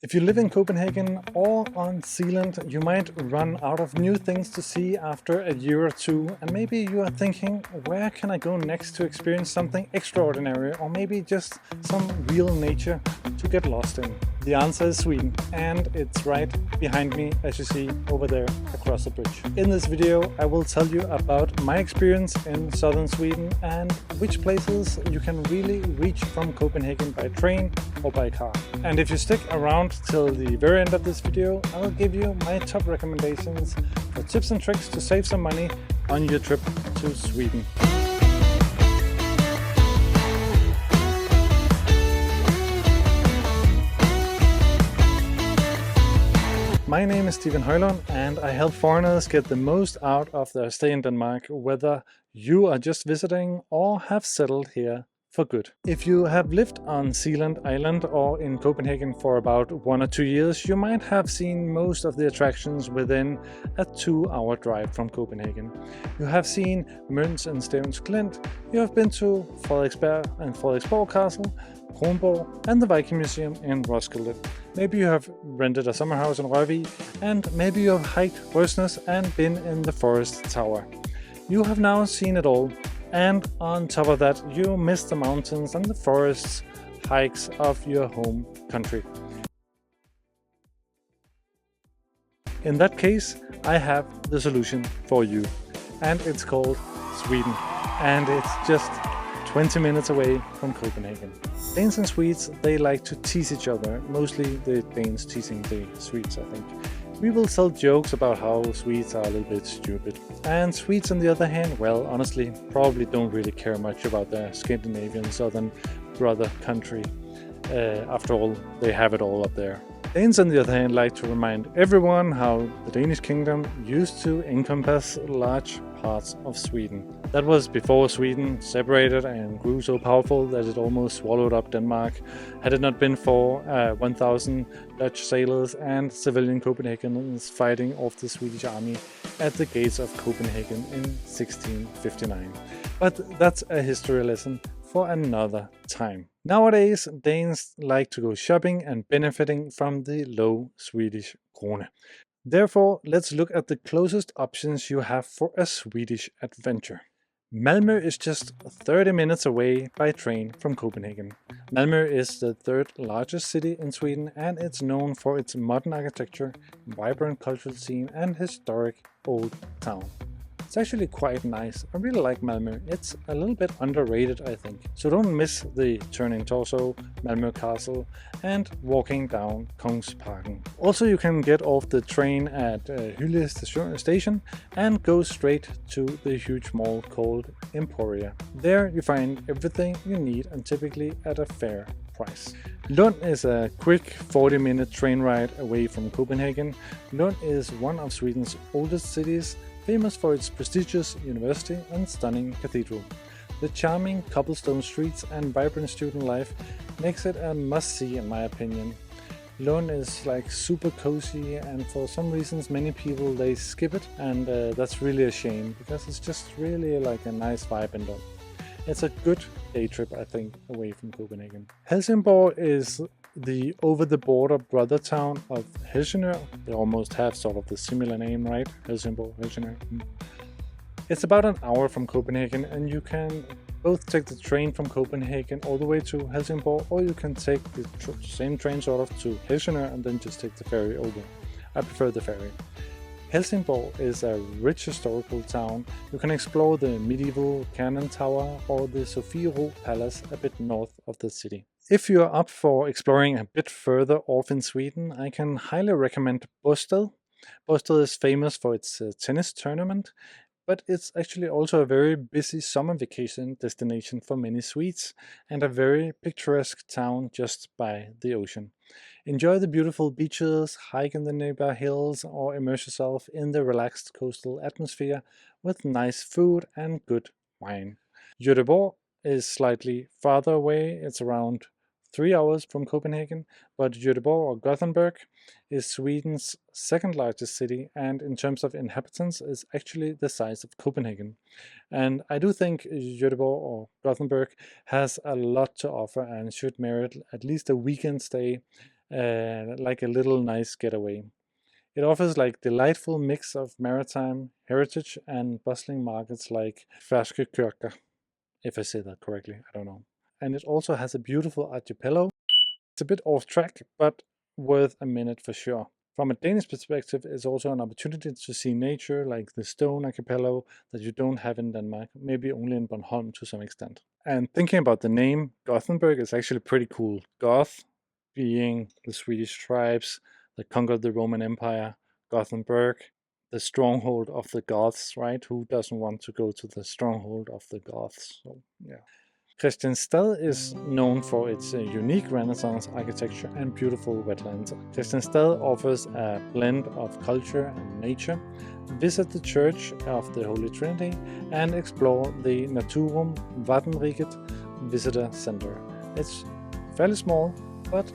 If you live in Copenhagen or on Zealand, you might run out of new things to see after a year or two, and maybe you are thinking, where can I go next to experience something extraordinary, or maybe just some real nature to get lost in? The answer is Sweden, and it's right behind me, as you see over there across the bridge. In this video, I will tell you about my experience in southern Sweden and which places you can really reach from Copenhagen by train or by car. And if you stick around till the very end of this video, I'll give you my top recommendations for tips and tricks to save some money on your trip to Sweden. My name is Stephen Højlund, and I help foreigners get the most out of their stay in Denmark, whether you are just visiting or have settled here for good. If you have lived on Zealand Island or in Copenhagen for about 1 or 2 years, you might have seen most of the attractions within a 2-hour drive from Copenhagen. You have seen Møns and Stevns Klint, you have been to Frederiksberg and Frederiksborg Castle, Kronborg and the Viking Museum in Roskilde. Maybe you have rented a summer house in Rørvig, and maybe you have hiked Røsnes and been in the forest tower. You have now seen it all, and on top of that you miss the mountains and the forests hikes of your home country. In that case, I have the solution for you, and it's called Sweden, and it's just 20 minutes away from Copenhagen. Danes and Swedes, they like to tease each other, mostly the Danes teasing the Swedes, I think. We will tell jokes about how Swedes are a little bit stupid. And Swedes, on the other hand, well, honestly, probably don't really care much about their Scandinavian southern brother country. After all, they have it all up there. Danes, on the other hand, like to remind everyone how the Danish kingdom used to encompass large parts of Sweden. That was before Sweden separated and grew so powerful that it almost swallowed up Denmark. Had it not been for 1,000 Dutch sailors and civilian Copenhageners fighting off the Swedish army at the gates of Copenhagen in 1659. But that's a history lesson for another time. Nowadays, Danes like to go shopping and benefiting from the low Swedish krone. Therefore, let's look at the closest options you have for a Swedish adventure. Malmö is just 30 minutes away by train from Copenhagen. Malmö is the third largest city in Sweden, and it's known for its modern architecture, vibrant cultural scene and historic old town. It's actually quite nice. I really like Malmö. It's a little bit underrated, I think. So don't miss the turning torso, Malmö Castle, and walking down Kungsparken. Also, you can get off the train at Hylle station and go straight to the huge mall called Emporia. There you find everything you need, and typically at a fair price. Lund is a quick 40-minute train ride away from Copenhagen. Lund is one of Sweden's oldest cities, famous for its prestigious university and stunning cathedral. The charming cobblestone streets and vibrant student life makes it a must-see in my opinion. Lund is like super cozy, and for some reasons many people they skip it, and that's really a shame because it's just really like a nice vibe in Lund. It's a good day trip, I think, away from Copenhagen. Helsingborg is the over-the-border brother town of Helsingør. They almost have sort of the similar name, right? Helsingborg, Helsingør. It's about an hour from Copenhagen, and you can both take the train from Copenhagen all the way to Helsingborg, or you can take the same train sort of to Helsingør and then just take the ferry over. I prefer the ferry. Helsingborg is a rich historical town. You can explore the medieval cannon tower or the Sofiero Palace a bit north of the city. If you are up for exploring a bit further off in Sweden, I can highly recommend Båstad. Båstad is famous for its tennis tournament, but it's actually also a very busy summer vacation destination for many Swedes, and a very picturesque town just by the ocean. Enjoy the beautiful beaches, hike in the nearby hills, or immerse yourself in the relaxed coastal atmosphere with nice food and good wine. Göteborg is slightly farther away. It's around 3 hours from Copenhagen, but Göteborg or Gothenburg is Sweden's second largest city, and in terms of inhabitants is actually the size of Copenhagen. And I do think Göteborg or Gothenburg has a lot to offer and should merit at least a weekend stay like a little nice getaway. It offers like delightful mix of maritime heritage and bustling markets like Færskekirker, if I say that correctly, I don't know. And it also has a beautiful archipelago. It's a bit off track, but worth a minute for sure. From a Danish perspective, it's also an opportunity to see nature like the stone archipelago that you don't have in Denmark, maybe only in Bornholm to some extent. And thinking about the name, Gothenburg is actually pretty cool. Goth being the Swedish tribes that conquered the Roman Empire, Gothenburg, the stronghold of the Goths, right? Who doesn't want to go to the stronghold of the Goths? So, yeah. Kristianstad is known for its unique Renaissance architecture and beautiful wetlands. Kristianstad offers a blend of culture and nature. Visit the Church of the Holy Trinity and explore the Naturum Vattenriket Visitor Center. It's fairly small, but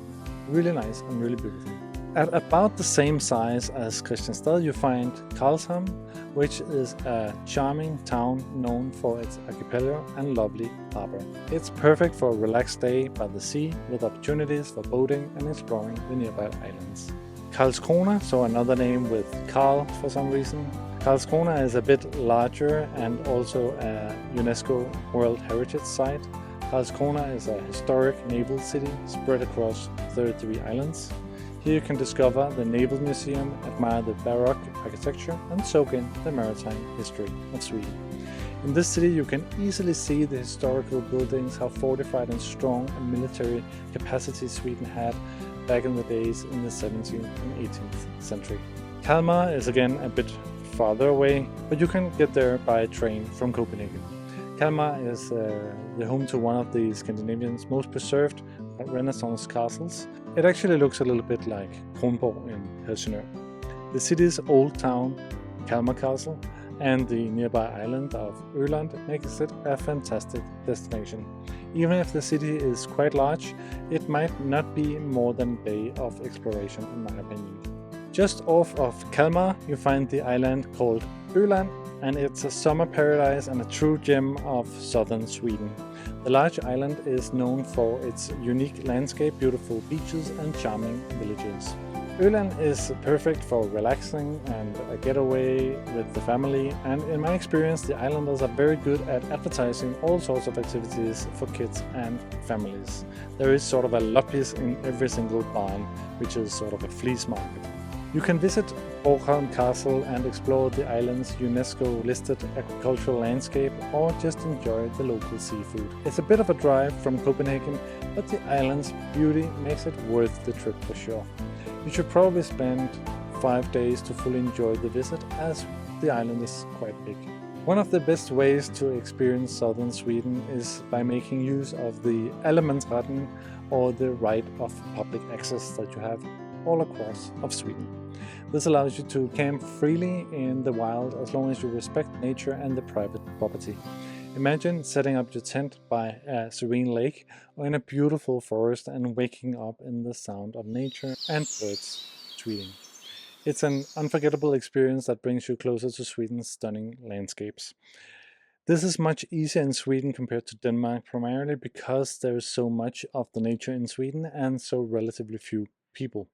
really nice and really beautiful. At about the same size as Kristianstad, you find Karlshamn, which is a charming town known for its archipelago and lovely harbor. It's perfect for a relaxed day by the sea with opportunities for boating and exploring the nearby islands. Karlskrona, so another name with Karl for some reason. Karlskrona is a bit larger and also a UNESCO World Heritage Site. Karlskrona is a historic naval city spread across 33 islands. Here you can discover the Naval Museum, admire the Baroque architecture and soak in the maritime history of Sweden. In this city you can easily see the historical buildings, how fortified and strong a military capacity Sweden had back in the days in the 17th and 18th century. Kalmar is again a bit farther away, but you can get there by train from Copenhagen. Kalmar is the home to one of the Scandinavian's most preserved Renaissance castles. It actually looks a little bit like Kronborg in Helsingør. The city's old town, Kalmar Castle, and the nearby island of Öland makes it a fantastic destination. Even if the city is quite large, it might not be more than a day of exploration in my opinion. Just off of Kalmar you find the island called Öland, and it's a summer paradise and a true gem of southern Sweden. The large island is known for its unique landscape, beautiful beaches and charming villages. Öland is perfect for relaxing and a getaway with the family, and in my experience the islanders are very good at advertising all sorts of activities for kids and families. There is sort of a loppis in every single barn, which is sort of a flea market. You can visit Borgholm Castle and explore the island's UNESCO-listed agricultural landscape, or just enjoy the local seafood. It's a bit of a drive from Copenhagen, but the island's beauty makes it worth the trip for sure. You should probably spend 5 days to fully enjoy the visit, as the island is quite big. One of the best ways to experience southern Sweden is by making use of the Allemannsretten, or the right of public access that you have all across of Sweden. This allows you to camp freely in the wild as long as you respect nature and the private property. Imagine setting up your tent by a serene lake or in a beautiful forest and waking up in the sound of nature and birds tweeting. It's an unforgettable experience that brings you closer to Sweden's stunning landscapes. This is much easier in Sweden compared to Denmark, primarily because there is so much of the nature in Sweden and so relatively few people.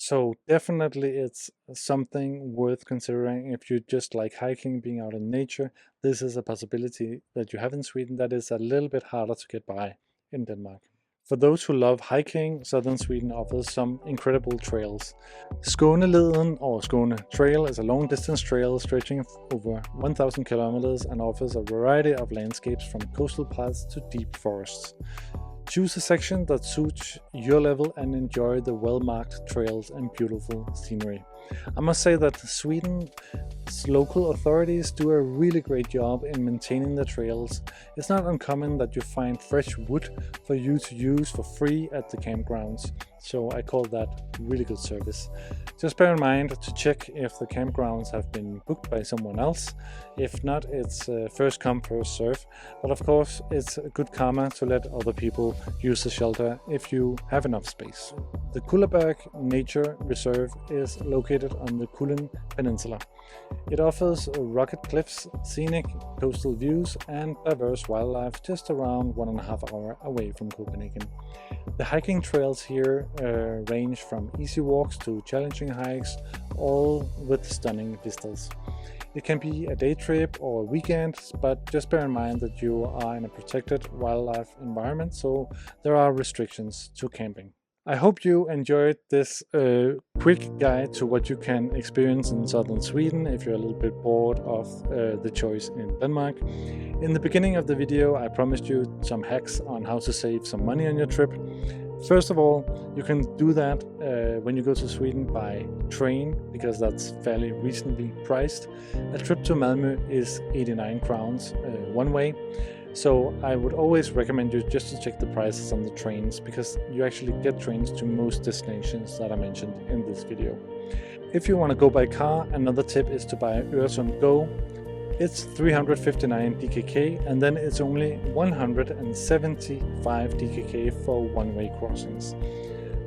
So definitely it's something worth considering if you just like hiking, being out in nature. This is a possibility that you have in Sweden that is a little bit harder to get by in Denmark. For those who love hiking, southern Sweden offers some incredible trails. Skåneleden, or Skåne Trail, is a long-distance trail stretching over 1,000 kilometers and offers a variety of landscapes from coastal paths to deep forests. Choose a section that suits your level and enjoy the well-marked trails and beautiful scenery. I must say that Sweden's local authorities do a really great job in maintaining the trails. It's not uncommon that you find fresh wood for you to use for free at the campgrounds, so I call that really good service. Just bear in mind to check if the campgrounds have been booked by someone else. If not, it's first come first serve, but of course it's good karma to let other people use the shelter if you have enough space. The Kullaberg Nature Reserve is located on the Kullen Peninsula. It offers rugged cliffs, scenic coastal views and diverse wildlife just around 1.5 hours away from Copenhagen. The hiking trails here range from easy walks to challenging hikes, all with stunning vistas. It can be a day trip or a weekend, but just bear in mind that you are in a protected wildlife environment, so there are restrictions to camping. I hope you enjoyed this quick guide to what you can experience in southern Sweden if you're a little bit bored of the choice in Denmark. In the beginning of the video, I promised you some hacks on how to save some money on your trip. First of all, you can do that when you go to Sweden by train, because that's fairly reasonably priced. A trip to Malmö is 89 crowns one way. So I would always recommend you just to check the prices on the trains, because you actually get trains to most destinations that I mentioned in this video. If you want to go by car, another tip is to buy Öresund Go. It's 359 DKK, and then it's only 175 DKK for one-way crossings.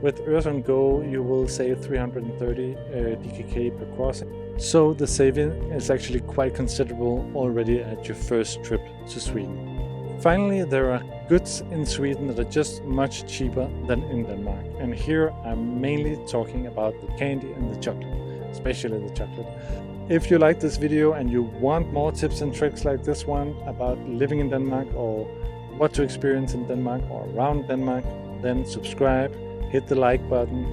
With Öresund Go, you will save 330 DKK per crossing. So the saving is actually quite considerable already at your first trip to Sweden. Finally, there are goods in Sweden that are just much cheaper than in Denmark. And here I'm mainly talking about the candy and the chocolate, especially the chocolate. If you like this video and you want more tips and tricks like this one about living in Denmark or what to experience in Denmark or around Denmark, then subscribe, hit the like button,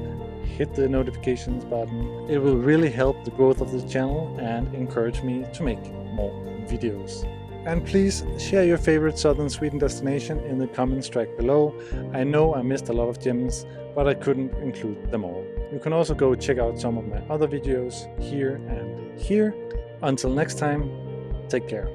hit the notifications button. It will really help the growth of the channel and encourage me to make more videos. And please share your favorite southern Sweden destination in the comments track below. I know I missed a lot of gems, but I couldn't include them all. You can also go check out some of my other videos here and here. Until next time, take care.